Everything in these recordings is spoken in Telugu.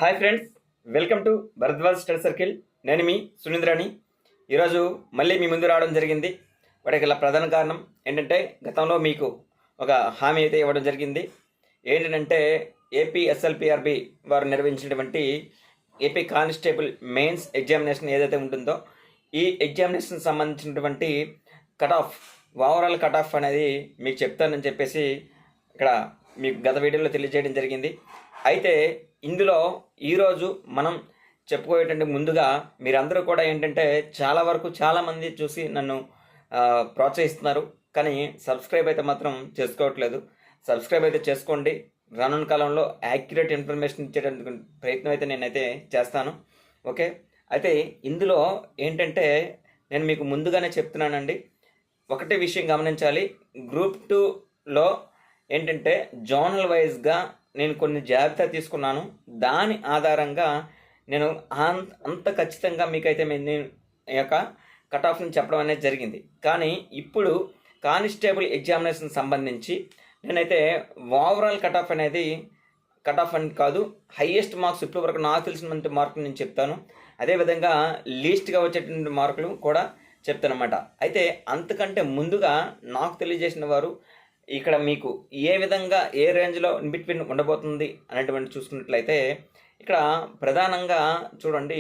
Hi friends, welcome to Bharadwaj study circle. నేను మీ సునీంద్రాని. ఈరోజు మళ్ళీ మీ ముందు రావడం జరిగింది. వాటికి గల ప్రధాన కారణం ఏంటంటే, గతంలో మీకు ఒక హామీ అయితే ఇవ్వడం జరిగింది. ఏంటంటే ఏపీ ఎస్ఎల్పిఆర్బి వారు నిర్వహించినటువంటి ఏపీ కానిస్టేబుల్ మెయిన్స్ ఎగ్జామినేషన్ ఏదైతే ఉంటుందో, ఈ ఎగ్జామినేషన్ సంబంధించినటువంటి cut off, overall cut off అనేది మీకు చెప్తానని చెప్పేసి ఇక్కడ మీకు గత వీడియోలో తెలియజేయడం జరిగింది. అయితే ఇందులో ఈరోజు మనం చెప్పుకోయేటంటే ముందుగా మీరందరూ కూడా ఏంటంటే చాలా వరకు చాలామంది చూసి నన్ను ప్రోత్సహిస్తున్నారు, కానీ సబ్స్క్రైబ్ అయితే మాత్రం చేసుకోవట్లేదు. సబ్స్క్రైబ్ అయితే చేసుకోండి. రానున్న కాలంలో యాక్యురేట్ ఇన్ఫర్మేషన్ ఇచ్చేటందుకు ప్రయత్నం అయితే నేనైతే చేస్తాను. ఓకే, అయితే ఇందులో ఏంటంటే నేను మీకు ముందుగానే చెప్తున్నానండి. ఒకటే విషయం గమనించాలి, గ్రూప్ 2లో ఏంటంటే జోనల్ వైజ్గా నేను కొన్ని జాబితా తీసుకున్నాను. దాని ఆధారంగా నేను అంత ఖచ్చితంగా మీకైతే నేను ఈ యొక్క కట్ ఆఫ్ని చెప్పడం అనేది జరిగింది. కానీ ఇప్పుడు కానిస్టేబుల్ ఎగ్జామినేషన్ సంబంధించి నేనైతే ఓవరాల్ కట్ ఆఫ్ అనేది, కట్ ఆఫ్ అని కాదు, హయ్యెస్ట్ మార్క్స్ ఇప్పటి వరకు నాకు తెలిసినంత మార్కులు నేను చెప్తాను. అదేవిధంగా లీస్ట్గా వచ్చేటువంటి మార్కులు కూడా చెప్తాను అన్నమాట. అయితే అంతకంటే ముందుగా నాకు తెలియజేసిన వారు ఇక్కడ మీకు ఏ విధంగా ఏ రేంజ్లో ఇన్ బిట్వీన్ ఉండబోతుంది అనేటువంటి చూసుకున్నట్లయితే, ఇక్కడ ప్రధానంగా చూడండి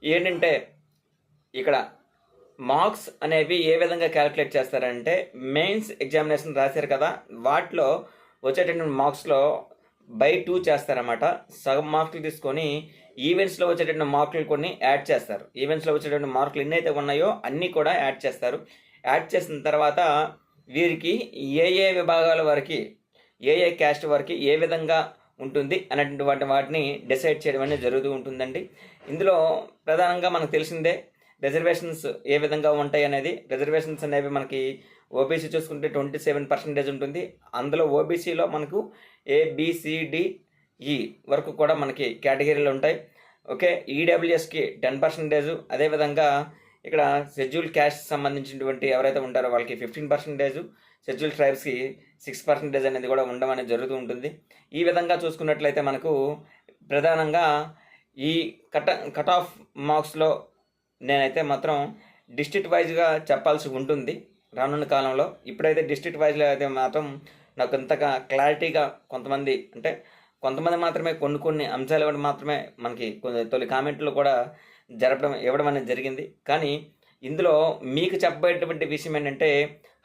ఏంటంటే, ఇక్కడ మార్క్స్ అనేవి ఏ విధంగా క్యాలిక్యులేట్ చేస్తారంటే, మెయిన్స్ ఎగ్జామినేషన్ రాశారు కదా, వాటిలో వచ్చేటటువంటి మార్క్స్లో బై 2 చేస్తారన్నమాట. సగం మార్కులు తీసుకొని ఈవెంట్స్లో వచ్చేటటువంటి మార్కులు కొన్ని యాడ్ చేస్తారు. ఈవెంట్స్లో వచ్చేటటువంటి మార్కులు ఎన్నైతే ఉన్నాయో అన్నీ కూడా యాడ్ చేస్తారు. యాడ్ చేసిన తర్వాత వీరికి ఏ ఏ విభాగాల వరకు, ఏ ఏ క్యాస్ట్ వరకు ఏ విధంగా ఉంటుంది అనేటువంటి వాటిని డిసైడ్ చేయడం అనేది జరుగుతూ ఉంటుందండి. ఇందులో ప్రధానంగా మనకు తెలిసిందే రిజర్వేషన్స్ ఏ విధంగా ఉంటాయి అనేది. రిజర్వేషన్స్ అనేవి మనకి ఓబీసీ చూసుకుంటే 27% ఉంటుంది. అందులో ఓబీసీలో మనకు ABCDE వరకు కూడా మనకి కేటగిరీలు ఉంటాయి. ఓకే, ఈడబ్ల్యూఎస్కి 10%, అదేవిధంగా ఇక్కడ షెడ్యూల్ క్యాస్ట్ సంబంధించినటువంటి ఎవరైతే ఉంటారో వాళ్ళకి 15%, షెడ్యూల్ ట్రైబ్స్కి 6% అనేది కూడా ఉండడం అనేది జరుగుతూ ఉంటుంది. ఈ విధంగా చూసుకున్నట్లయితే మనకు ప్రధానంగా ఈ కట్ ఆఫ్ మార్క్స్లో నేనైతే మాత్రం డిస్ట్రిక్ట్ వైజ్గా చెప్పాల్సి ఉంటుంది రానున్న కాలంలో. ఇప్పుడైతే డిస్ట్రిక్ట్ వైజ్లో అయితే మాత్రం నాకు ఇంతగా క్లారిటీగా కొంతమంది మాత్రమే కొన్ని అంశాలు ఇవ్వడం మాత్రమే మనకి తొలి కామెంట్లో కూడా ఇవ్వడం అనేది జరిగింది. కానీ ఇందులో మీకు చెప్పబోయేటువంటి విషయం ఏంటంటే,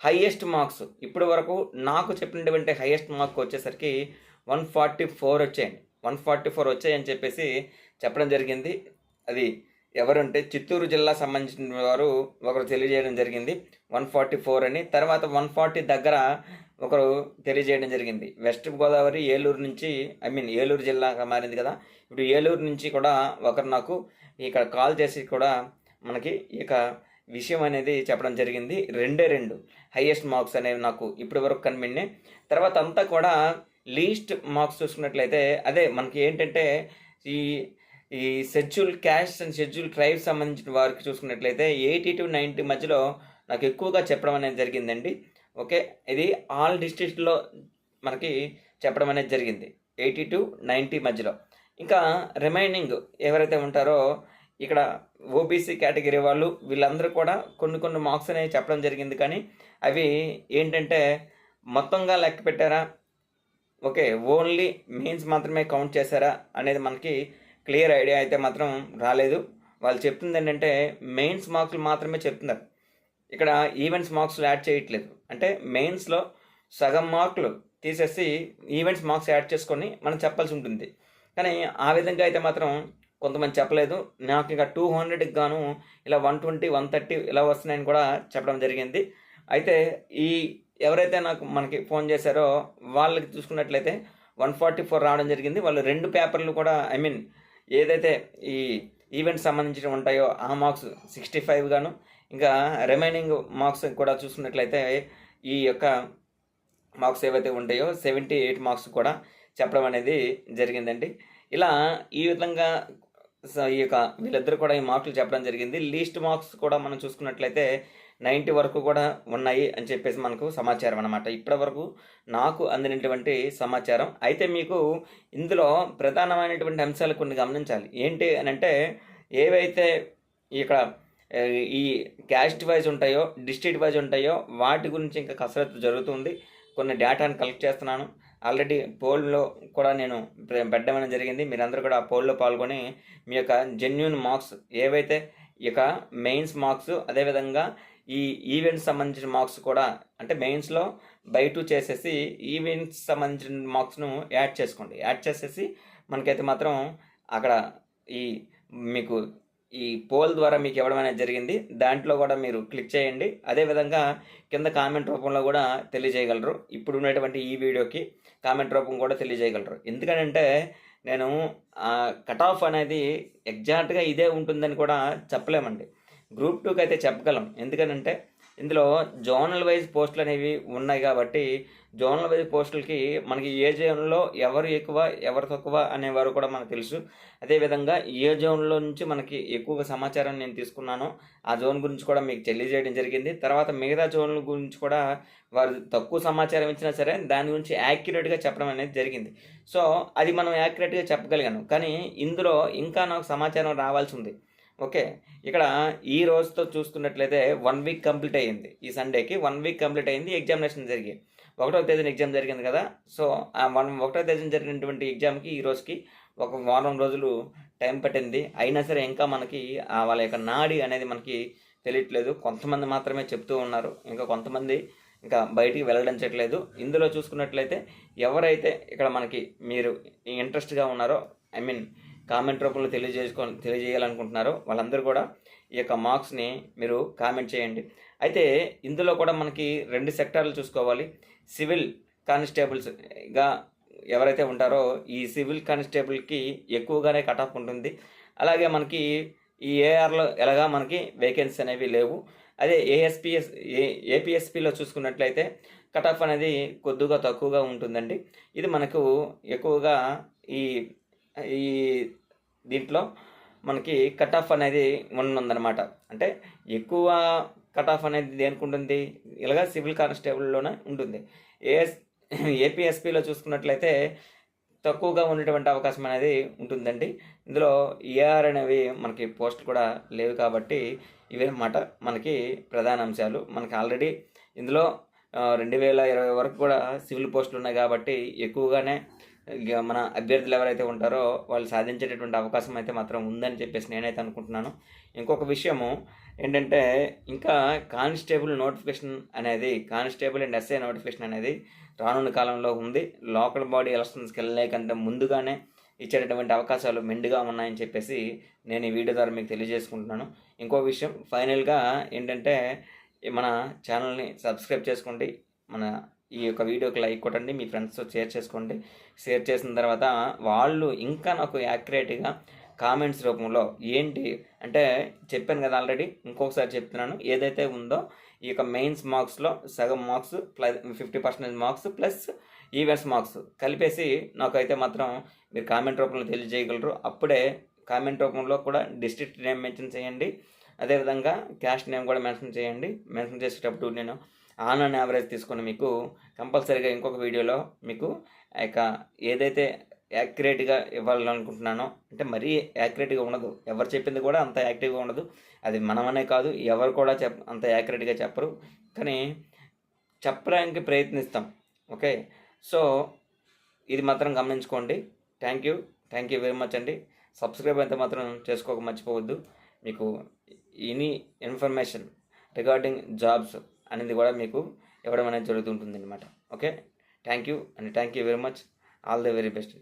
హైయెస్ట్ మార్క్స్ ఇప్పటి వరకు నాకు చెప్పినటువంటి హైయెస్ట్ మార్క్ వచ్చేసరికి 144 వచ్చాయండి. 144 వచ్చాయని చెప్పేసి చెప్పడం జరిగింది. అది ఎవరంటే చిత్తూరు జిల్లా సంబంధించిన వారు ఒకరు తెలియజేయడం జరిగింది 144 అని. తర్వాత 140 దగ్గర ఒకరు తెలియజేయడం జరిగింది. వెస్ట్ గోదావరి ఏలూరు నుంచి, ఏలూరు జిల్లాగా మారింది కదా, ఇప్పుడు ఏలూరు నుంచి కూడా ఒకరు నాకు ఇక్కడ కాల్ చేసి కూడా మనకి ఇక విషయం అనేది చెప్పడం జరిగింది. 2 హైయెస్ట్ మార్క్స్ అనేవి నాకు ఇప్పటి వరకు కనిపించాయి. తర్వాత అంతా కూడా లీస్ట్ మార్క్స్ చూసుకున్నట్లయితే అదే మనకి ఏంటంటే ఈ schedule caste and schedule tribes సంబంధించిన వారికి చూసుకున్నట్లయితే 80 to 90 మధ్యలో నాకు ఎక్కువగా చెప్పడం అనేది జరిగిందండి. ఓకే, ఇది ఆల్ డిస్ట్రిక్ట్లో మనకి చెప్పడం అనేది జరిగింది 80 to 90 మధ్యలో. ఇంకా రిమైనింగ్ ఎవరైతే ఉంటారో ఇక్కడ ఓబీసీ కేటగిరీ వాళ్ళు, వీళ్ళందరూ కూడా కొన్ని మార్క్స్ అనేవి చెప్పడం జరిగింది. కానీ అవి ఏంటంటే మొత్తంగా లెక్క పెట్టారా, ఓకే, ఓన్లీ మెయిన్స్ మాత్రమే కౌంట్ చేశారా అనేది మనకి క్లియర్ ఐడియా అయితే మాత్రం రాలేదు. వాళ్ళు చెప్తుంది ఏంటంటే మెయిన్స్ మార్కులు మాత్రమే చెప్తున్నారు. ఇక్కడ ఈవెంట్స్ మార్క్స్లో యాడ్ చేయట్లేదు. అంటే మెయిన్స్లో సగం మార్కులు తీసేసి ఈవెంట్స్ మార్క్స్ యాడ్ చేసుకొని మనం చెప్పాల్సి ఉంటుంది. కానీ ఆ విధంగా అయితే మాత్రం కొంతమంది చెప్పలేదు. నాకు ఇంకా 200కి గాను ఇలా 120, 130 ఇలా వస్తున్నాయని కూడా చెప్పడం జరిగింది. అయితే ఈ ఎవరైతే మనకి ఫోన్ చేశారో వాళ్ళకి చూసుకున్నట్లయితే 144 రావడం జరిగింది. వాళ్ళు 2 పేపర్లు కూడా ఏదైతే ఈ ఈవెంట్స్ సంబంధించినవి ఉంటాయో ఆ మార్క్స్ 65 గాను, ఇంకా రిమైనింగ్ మార్క్స్ కూడా చూసుకున్నట్లయితే ఈ యొక్క మార్క్స్ ఏవైతే ఉంటాయో 78 మార్క్స్ కూడా చెప్పడం అనేది జరిగిందండి. ఇలా ఈ విధంగా ఈ యొక్క వీళ్ళిద్దరు కూడా ఈ మార్కులు చెప్పడం జరిగింది. లీస్ట్ మార్క్స్ కూడా మనం చూసుకున్నట్లయితే 90 వరకు కూడా ఉన్నాయి అని చెప్పేసి మనకు సమాచారం అన్నమాట. ఇప్పటి వరకు నాకు అందినటువంటి సమాచారం. అయితే మీకు ఇందులో ప్రధానమైనటువంటి అంశాలు కొన్ని గమనించాలి. ఏంటి అని అంటే, ఏవైతే ఇక్కడ ఈ క్యాస్ట్ వైజ్ ఉంటాయో, డిస్ట్రిక్ట్ వైజ్ ఉంటాయో వాటి గురించి ఇంకా కసరత్తు జరుగుతుంది. కొన్ని డేటాను కలెక్ట్ చేస్తున్నాను. ఆల్రెడీ పోల్లో కూడా నేను పెట్టడం జరిగింది. మీరందరూ కూడా ఆ పోల్లో పాల్గొని మీ యొక్క జెన్యూన్ మార్క్స్ ఏవైతే ఇక మెయిన్స్ మార్క్స్, అదేవిధంగా ఈ ఈవెంట్స్ సంబంధించిన మార్క్స్ కూడా, అంటే మెయిన్స్లో బై 2 చేసేసి ఈవెంట్స్ సంబంధించిన మార్క్స్ను యాడ్ చేసుకోండి. యాడ్ చేసేసి మనకైతే మాత్రం అక్కడ ఈ మీకు ఈ పోల్ ద్వారా మీకు ఇవ్వడం అనేది జరిగింది. దాంట్లో కూడా మీరు క్లిక్ చేయండి. అదేవిధంగా కింద కామెంట్ రూపంలో కూడా తెలియజేయగలరు. ఇప్పుడు ఉన్నటువంటి ఈ వీడియోకి కామెంట్ రూపం కూడా తెలియజేయగలరు. ఎందుకంటే నేను కట్ ఆఫ్ అనేది ఎగ్జాక్ట్గా ఇదే ఉంటుందని కూడా చెప్పలేమండి. గ్రూప్ 2కి అయితే చెప్పగలం. ఎందుకనంటే ఇందులో జోనల్ వైజ్ పోస్టులు అనేవి ఉన్నాయి కాబట్టి జోనల్ వైజ్ పోస్టులకి మనకి ఏ జోన్లో ఎవరు ఎక్కువ ఎవరు తక్కువ అనేవారు కూడా మనకు తెలుసు. అదేవిధంగా ఏ జోన్లో నుంచి మనకి ఎక్కువగా సమాచారం నేను తీసుకున్నానో ఆ జోన్ గురించి కూడా మీకు తెలియజేయడం జరిగింది. తర్వాత మిగతా జోన్ల గురించి కూడా వారు తక్కువ సమాచారం ఇచ్చినా సరే దాని గురించి యాక్యురేట్గా చెప్పడం అనేది జరిగింది. సో అది మనం యాక్యురేట్గా చెప్పగలిగాను. కానీ ఇందులో ఇంకా నాకు సమాచారం రావాల్సి ఉంది. ఓకే, ఇక్కడ ఈ రోజుతో చూసుకున్నట్లయితే 1 వీక్ కంప్లీట్ అయ్యింది. ఈ సండేకి 1 వీక్ కంప్లీట్ అయ్యింది. ఎగ్జామినేషన్ జరిగి 1వ తేదీన ఎగ్జామ్ జరిగింది కదా. సో ఆ 1వ తేదీన జరిగినటువంటి ఎగ్జామ్కి ఈ రోజుకి ఒక వారం రోజులు టైం పట్టింది. అయినా సరే ఇంకా మనకి వాళ్ళ యొక్క నాడి అనేది మనకి తెలియట్లేదు. కొంతమంది మాత్రమే చెప్తూ ఉన్నారు, ఇంకా కొంతమంది ఇంకా బయటికి వెళ్ళడించట్లేదు. ఇందులో చూసుకున్నట్లయితే ఎవరైతే ఇక్కడ మనకి మీరు ఇంట్రెస్ట్గా ఉన్నారో, ఐ మీన్ కామెంట్ రూపంలో తెలియజేయాలనుకుంటున్నారో వాళ్ళందరూ కూడా ఈ యొక్క మార్క్స్ని మీరు కామెంట్ చేయండి. అయితే ఇందులో కూడా మనకి 2 సెక్టార్లు చూసుకోవాలి. సివిల్ కానిస్టేబుల్స్గా ఎవరైతే ఉంటారో ఈ సివిల్ కానిస్టేబుల్కి ఎక్కువగానే కట్ ఆఫ్ ఉంటుంది. అలాగే మనకి ఈ ఏఆర్లో ఎలాగా మనకి వేకెన్సీ అనేవి లేవు. అదే ఏపీఎస్పిలో చూసుకున్నట్లయితే కట్ ఆఫ్ అనేది కొద్దిగా తక్కువగా ఉంటుందండి. ఇది మనకు ఎక్కువగా ఈ దీంట్లో మనకి కట్ ఆఫ్ అనేది ఉందన్నమాట. అంటే ఎక్కువ కట్ ఆఫ్ అనేది దేనికి ఉంటుంది, ఇలాగా సివిల్ కానిస్టేబుల్లోనే ఉంటుంది. ఏపీఎస్పిలో చూసుకున్నట్లయితే తక్కువగా ఉండేటువంటి అవకాశం అనేది ఉంటుందండి. ఇందులో ఏఆర్ అనేవి మనకి పోస్టులు కూడా లేవు కాబట్టి ఇవే అన్నమాట మనకి ప్రధాన అంశాలు. మనకి ఆల్రెడీ ఇందులో 2020 వరకు కూడా సివిల్ పోస్టులు ఉన్నాయి కాబట్టి ఎక్కువగానే మన అభ్యర్థులు ఎవరైతే ఉంటారో వాళ్ళు సాధించేటటువంటి అవకాశం అయితే మాత్రం ఉందని చెప్పేసి నేనైతే అనుకుంటున్నాను. ఇంకొక విషయము ఏంటంటే, ఇంకా కానిస్టేబుల్ నోటిఫికేషన్ అనేది, కానిస్టేబుల్ అండ్ ఎస్ఐ నోటిఫికేషన్ అనేది రానున్న కాలంలో ఉంది. లోకల్ బాడీ ఎలక్షన్స్కి వెళ్ళలేకంటే ముందుగానే ఇచ్చేటటువంటి అవకాశాలు మెండుగా ఉన్నాయని చెప్పేసి నేను ఈ వీడియో ద్వారా మీకు తెలియజేసుకుంటున్నాను. ఇంకో విషయం ఫైనల్గా ఏంటంటే, మన ఛానల్ని సబ్స్క్రైబ్ చేసుకోండి, మన ఈ యొక్క వీడియోకి లైక్ కొట్టండి, మీ ఫ్రెండ్స్తో షేర్ చేసుకోండి. షేర్ చేసిన తర్వాత వాళ్ళు ఇంకా నాకు యాక్యురేట్గా కామెంట్స్ రూపంలో ఏంటి అంటే, చెప్పాను కదా ఆల్రెడీ, ఇంకొకసారి చెప్తున్నాను, ఏదైతే ఉందో ఈ యొక్క మెయిన్స్ మార్క్స్లో సగం marks plus 50% marks plus events marks కలిపేసి నాకైతే మాత్రం మీరు కామెంట్ రూపంలో తెలియజేయగలరు. అప్పుడే కామెంట్ రూపంలో కూడా డిస్ట్రిక్ట్ నేమ్ మెన్షన్ చేయండి, అదేవిధంగా క్యాస్ట్ నేమ్ కూడా మెన్షన్ చేయండి. మెన్షన్ చేసేటప్పుడు నేను ఆన్ అండ్ యావరేజ్ తీసుకొని మీకు కంపల్సరీగా ఇంకొక వీడియోలో మీకు యొక్క ఏదైతే యాక్యురేట్గా ఇవ్వాలనుకుంటున్నానో, అంటే మరీ యాక్యురేట్గా ఉండదు, ఎవరు చెప్పింది కూడా అంత యాక్టివ్గా ఉండదు, అది మనమనే కాదు ఎవరు కూడా అంత యాక్యురేట్గా చెప్పరు, కానీ చెప్పడానికి ప్రయత్నిస్తాం. ఓకే, సో ఇది మాత్రం గమనించుకోండి. థ్యాంక్ యూ వెరీ మచ్ అండి. సబ్స్క్రైబ్ అయితే మాత్రం చేసుకోక మర్చిపోవద్దు. మీకు ఎనీ ఇన్ఫర్మేషన్ రిగార్డింగ్ జాబ్స్ అనేది కూడా మీకు ఇవ్వడం అనేది జరుగుతుంటుంది అనమాట. Okay, thank you very much. All the very best.